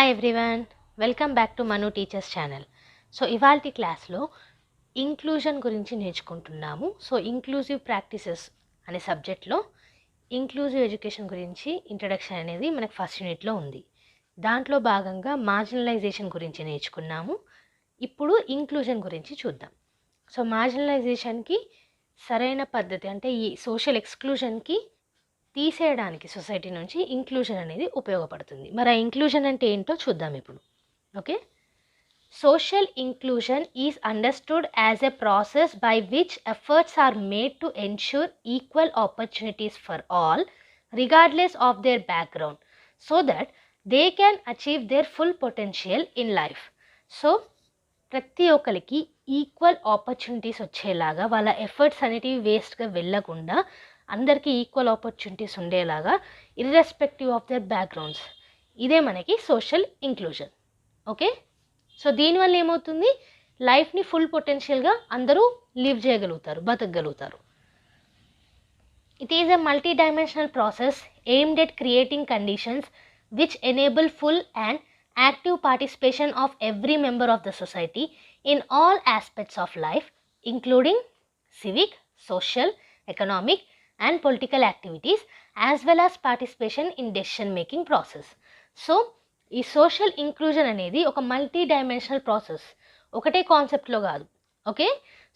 Hi everyone, welcome back to Manu teachers channel. So ఇవాల్టి క్లాస్లో inclusion గురించి నేర్చుకుంటున్నాము. So inclusive practices అనే సబ్జెక్ట్లో ఇంక్లూజివ్ ఎడ్యుకేషన్ గురించి ఇంట్రడక్షన్ అనేది మనకు ఫస్ట్ యూనిట్లో ఉంది. దాంట్లో భాగంగా మార్జినలైజేషన్ గురించి నేర్చుకున్నాము. ఇప్పుడు ఇంక్లూజన్ గురించి చూద్దాం. సో మార్జినలైజేషన్కి సరైన పద్ధతి అంటే ఈ సోషల్ ఎక్స్క్లూజన్కి తీసేయడానికి సొసైటీ నుంచి ఇంక్లూజన్ అనేది ఉపయోగపడుతుంది. మరి ఆ ఇంక్లూజన్ అంటే ఏంటో చూద్దాం ఇప్పుడు. Okay, social inclusion is understood as a process by which efforts are made to ensure equal opportunities for all regardless of their background so that they can achieve their full potential in life. So ప్రతి ఒక్కరికి equal opportunities వచ్చేలాగా, వాళ్ళ efforts అనేటివి వేస్ట్గా వెళ్ళకుండా అందరికీ equal opportunities ఉండేలాగా irrespective of their backgrounds, ఇదే మనకి సోషల్ ఇంక్లూజన్. ఓకే, సో దీనివల్ల ఏమవుతుంది, లైఫ్ని ఫుల్ పొటెన్షియల్గా అందరూ లివ్ చేయగలుగుతారు, బతకగలుగుతారు. It is a multi dimensional process aimed at creating conditions which enable full and active participation of every member of the society in all aspects of life including civic, social, economic and political activities as well as participation in decision making process. So ఈ social inclusion అనేది ఒక multi dimensional process, ఒకటే కాన్సెప్ట్లో కాదు. Okay,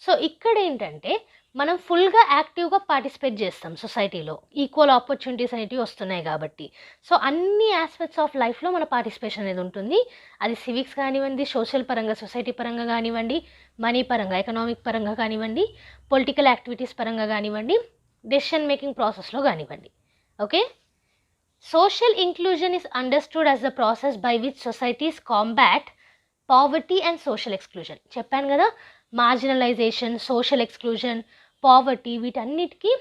so ఇక్కడ ఏంటంటే మనం ఫుల్గా యాక్టివ్గా పార్టిసిపేట్ చేస్తాం సొసైటీలో, ఈక్వల్ ఆపర్చునిటీస్ అనేటివి వస్తున్నాయి కాబట్టి. సో అన్ని ఆస్పెక్ట్స్ ఆఫ్ లైఫ్లో మన పార్టిసిపేషన్ అనేది ఉంటుంది. అది సివిక్స్ కానివ్వండి, సోషల్ పరంగా సొసైటీ పరంగా కానివ్వండి, మనీ పరంగా ఎకనామిక్ పరంగా కానివ్వండి, పొలిటికల్ యాక్టివిటీస్ పరంగా కానివ్వండి, డెసిషన్ మేకింగ్ ప్రాసెస్లో కానివ్వండి. Okay, social inclusion is understood as the process by which societies combat poverty and social exclusion. చెప్పాను కదా, మార్జినలైజేషన్, సోషల్ ఎక్స్క్లూజన్, పావర్టీ, వీటన్నిటికీ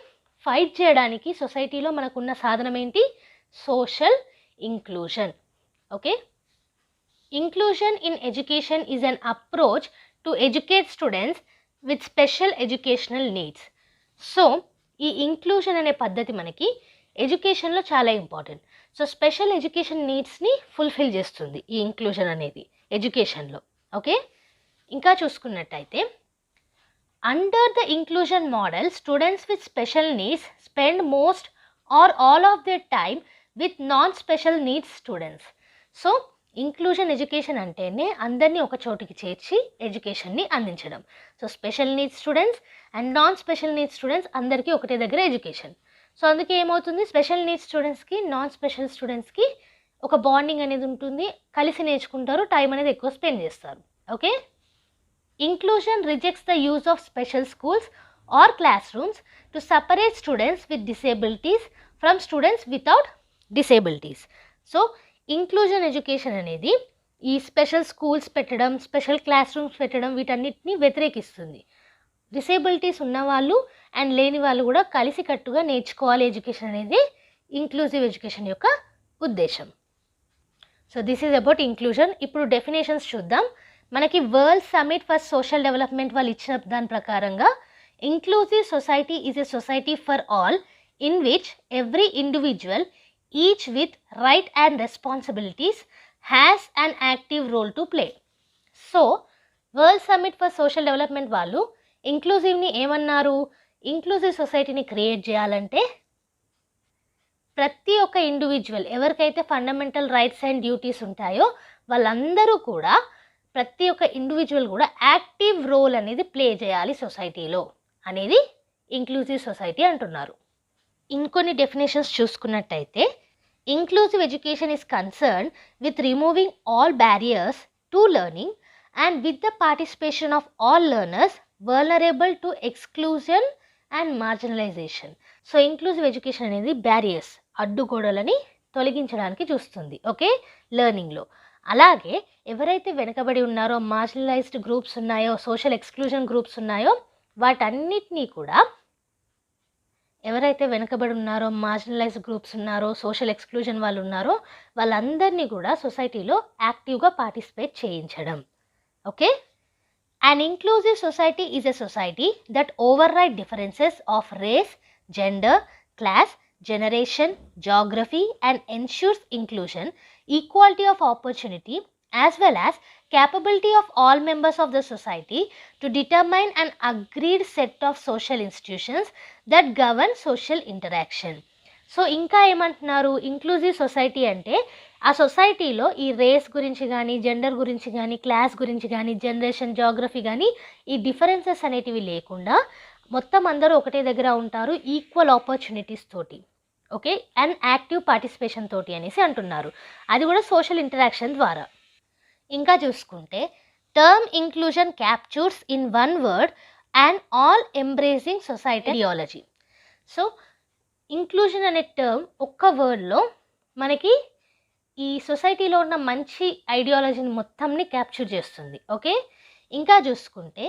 ఫైట్ చేయడానికి సొసైటీలో మనకున్న సాధనం ఏంటి, social inclusion. Okay, inclusion in education is an approach to educate students with special educational needs. So ఈ inclusion అనే పద్ధతి మనకి ఎడ్యుకేషన్లో చాలా ఇంపార్టెంట్. సో స్పెషల్ ఎడ్యుకేషన్ నీడ్స్ని ఫుల్ఫిల్ చేస్తుంది ఈ ఇంక్లూజన్ అనేది ఎడ్యుకేషన్లో. ఓకే, ఇంకా చూసుకున్నట్టయితే under the inclusion model students with special needs spend most or all of their time with non special needs students. So inclusion education అంటేనే అందరినీ ఒక చోటికి చేర్చి ఎడ్యుకేషన్ని అందించడం. So special needs students and non special needs students అందరికీ ఒకటే దగ్గర ఎడ్యుకేషన్. సో అందుకే ఏమవుతుంది, స్పెషల్ నీడ్స్ స్టూడెంట్స్కి నాన్ స్పెషల్ స్టూడెంట్స్కి ఒక బాండింగ్ అనేది ఉంటుంది, కలిసి నేర్చుకుంటారు, టైం అనేది ఎక్కువ స్పెండ్ చేస్తారు. Okay, inclusion rejects the use of special schools or classrooms to separate students with disabilities from students without disabilities. So inclusion education అనేది ఈ స్పెషల్ స్కూల్స్ పెట్టడం, స్పెషల్ క్లాస్ రూమ్స్ పెట్టడం, వీటన్నిటిని వ్యతిరేకిస్తుంది. డిసేబిలిటీస్ ఉన్నవాళ్ళు and లేని వాళ్ళు కూడా కలిసికట్టుగా నేర్చుకోవాలి ఎడ్యుకేషన్ అనేది ఇంక్లూజివ్ ఎడ్యుకేషన్ యొక్క ఉద్దేశం. So this is about inclusion. ఇప్పుడు డెఫినేషన్స్ చూద్దాం. మనకి world summit for social development వాళ్ళు ఇచ్చిన దాని ప్రకారంగా inclusive society is a society for all in which every individual each with right and responsibilities has an active role to play. So world summit for social development వాళ్ళు ఇంక్లూజివ్ని ఏమన్నారు, inclusive సొసైటీని create చేయాలంటే ప్రతి ఒక్క ఇండివిజువల్ ఎవరికైతే fundamental rights and duties ఉంటాయో వాళ్ళందరూ కూడా, ప్రతి ఒక్క ఇండివిజువల్ కూడా యాక్టివ్ రోల్ అనేది ప్లే చేయాలి సొసైటీలో అనేది ఇంక్లూజివ్ సొసైటీ అంటున్నారు. ఇంకొన్ని డెఫినేషన్స్ చూసుకున్నట్టయితే inclusive education is concern with removing all barriers to learning and with the participation of all learners vulnerable to exclusion and marginalisation. So inclusive education అనేది barriers, అడ్డుగోడలని తొలగించడానికి చూస్తుంది. ఓకే, లెర్నింగ్లో. అలాగే ఎవరైతే వెనుకబడి ఉన్నారో, మార్జినలైజ్డ్ గ్రూప్స్ ఉన్నాయో, సోషల్ ఎక్స్క్లూజన్ గ్రూప్స్ ఉన్నాయో, వాటన్నిటినీ కూడా, ఎవరైతే వెనుకబడి ఉన్నారో, మార్జినలైజ్డ్ గ్రూప్స్ ఉన్నారో, సోషల్ ఎక్స్క్లూజన్ వాళ్ళు ఉన్నారో, వాళ్ళందరినీ కూడా సొసైటీలో యాక్టివ్గా పార్టిసిపేట్ చేయించడం. Okay, an inclusive society is a society that override differences of race, gender, class, generation, geography and ensures inclusion equality of opportunity, as well as capability of all members of the society to determine an agreed set of social institutions that govern social interaction. So ఇంకా ఏమంటున్నారు, inclusive society అంటే ఆ సొసైటీలో ఈ race గురించి కానీ, gender గురించి కానీ, క్లాస్ గురించి కానీ, జనరేషన్, జాగ్రఫీ కానీ ఈ డిఫరెన్సెస్ అనేటివి లేకుండా మొత్తం అందరూ ఒకటే దగ్గర ఉంటారు, ఈక్వల్ ఆపర్చునిటీస్ తోటి, ఓకే, అండ్ యాక్టివ్ పార్టిసిపేషన్ తోటి అనేసి అంటున్నారు. అది కూడా సోషల్ ఇంటరాక్షన్ ద్వారా. ఇంకా చూసుకుంటే term inclusion captures in one word and all embracing society ideology. So inclusion అనే టర్మ్ ఒక్క వర్డ్లో మనకి ఈ సొసైటీలో ఉన్న మంచి ఐడియాలజీని మొత్తంని క్యాప్చర్ చేస్తుంది, ఓకే. ఇంకా చూసుకుంటే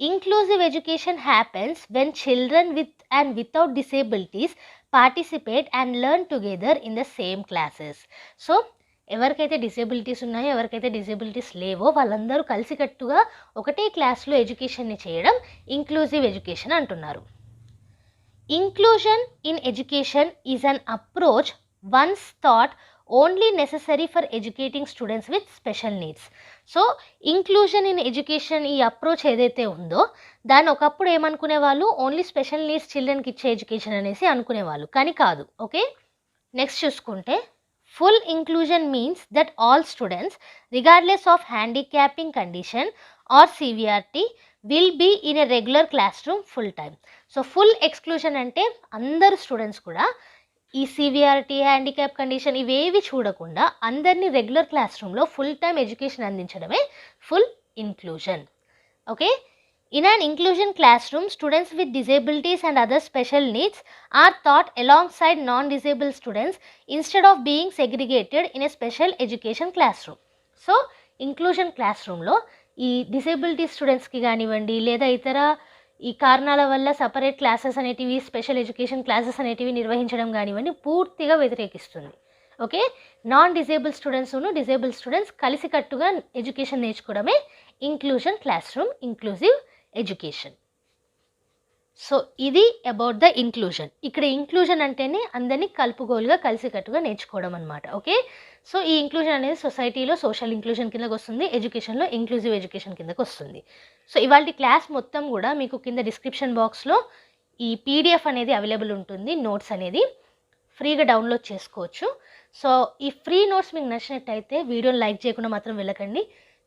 inclusive education happens when children with and without disabilities participate and learn together in the same classes. So ఎవరికైతే డిసేబిలిటీస్ ఉన్నాయో, ఎవరికైతే డిసేబిలిటీస్ లేవో వాళ్ళందరూ కలిసికట్టుగా ఒకటే క్లాస్లో ఎడ్యుకేషన్ని చేయడం ఇంక్లూజివ్ ఎడ్యుకేషన్ అంటున్నారు. Inclusion in education is an approach once thought only necessary for educating students with special needs. So inclusion in education ఈ అప్రోచ్ ఏదైతే ఉందో దాన్ని ఒకప్పుడు ఏమనుకునేవాళ్ళు, ఓన్లీ స్పెషల్ నీడ్స్ చిల్డ్రన్కి ఇచ్చే ఎడ్యుకేషన్ అనేసి అనుకునేవాళ్ళు, కానీ కాదు, ఓకే. నెక్స్ట్ చూసుకుంటే full inclusion means that all students, regardless of handicapping condition or severity, will be in a regular classroom full time. So full exclusion అంటే అందరు స్టూడెంట్స్ కూడా ఈ సివియారిటీ, హ్యాండిక్యాప్ కండిషన్ ఇవేవి చూడకుండా అందరినీ రెగ్యులర్ క్లాస్ రూమ్లో full time education అందించడమే full inclusion, okay. In an inclusion classroom, students with disabilities and other special needs are taught alongside non-disabled students instead of being segregated in a special education classroom. So, inclusion classroom లో ఈ disability స్టూడెంట్స్కి కానివ్వండి, లేదా ఇతర ఈ కారణాల వల్ల separate classes అనేటివి, స్పెషల్ ఎడ్యుకేషన్ క్లాసెస్ అనేటివి నిర్వహించడం కానివ్వండి పూర్తిగా వ్యతిరేకిస్తుంది, ఓకే. నాన్ డిజేబుల్ స్టూడెంట్స్ను డిజేబుల్ స్టూడెంట్స్ కలిసికట్టుగా ఎడ్యుకేషన్ నేర్చుకోవడమే inclusion classroom, inclusive education. So ఇది అబౌట్ ద ఇంక్లూజన్. ఇక్కడ ఇంక్లూజన్ అంటేనే అందరినీ కలుపుగోలుగా కలిసికట్టుగా నేర్చుకోవడం అనమాట, ఓకే. సో ఈ ఇంక్లూజన్ అనేది సొసైటీలో సోషల్ ఇంక్లూజన్ కిందకు వస్తుంది, ఎడ్యుకేషన్లో ఇంక్లూజివ్ ఎడ్యుకేషన్ కిందకు వస్తుంది. సో ఇవాళ క్లాస్ మొత్తం కూడా మీకు కింద డిస్క్రిప్షన్ బాక్స్లో ఈ పీడిఎఫ్ అనేది అవైలబుల్ ఉంటుంది, నోట్స్ అనేది ఫ్రీగా డౌన్లోడ్ చేసుకోవచ్చు. సో ఈ ఫ్రీ నోట్స్ మీకు నచ్చినట్టయితే వీడియోని లైక్ చేయకుండా మాత్రం వెళ్ళకండి.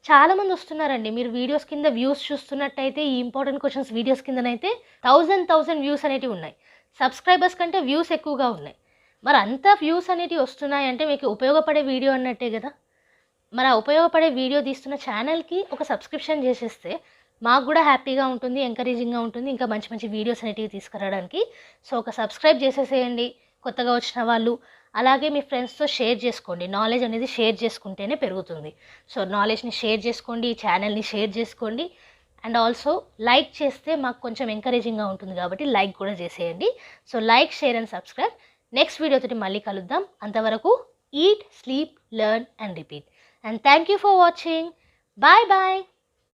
చాలామంది వస్తున్నారండి, మీరు వీడియోస్ కింద వ్యూస్ చూస్తున్నట్టయితే ఈ ఇంపార్టెంట్ క్వశ్చన్స్ వీడియోస్ కిందనైతే 1000 వ్యూస్ అనేటివి ఉన్నాయి, సబ్స్క్రైబర్స్ కంటే వ్యూస్ ఎక్కువగా ఉన్నాయి. మరి అంత వ్యూస్ అనేటివి వస్తున్నాయి అంటే మీకు ఉపయోగపడే వీడియో అన్నట్టే కదా. మరి ఆ ఉపయోగపడే వీడియో తీస్తున్న ఛానల్కి ఒక సబ్స్క్రిప్షన్ చేసేస్తే మాకు కూడా హ్యాపీగా ఉంటుంది, ఎంకరేజింగ్గా ఉంటుంది, ఇంకా మంచి మంచి వీడియోస్ అనేటివి తీసుకురావడానికి. సో ఒక సబ్స్క్రైబ్ చేసేసేయండి కొత్తగా వచ్చిన వాళ్ళు. అలాగే మీ ఫ్రెండ్స్తో షేర్ చేసుకోండి, నాలెడ్జ్ అనేది షేర్ చేసుకుంటేనే పెరుగుతుంది. సో నాలెడ్జ్ని షేర్ చేసుకోండి, ఈ ఛానల్ని షేర్ చేసుకోండి, అండ్ ఆల్సో లైక్ చేస్తే మాకు కొంచెం ఎంకరేజింగ్గా ఉంటుంది కాబట్టి లైక్ కూడా చేసేయండి. So like, share and subscribe. Next వీడియోతో మళ్ళీ కలుద్దాం. అంతవరకు eat, sleep, learn and repeat. And thank you for watching. Bye bye.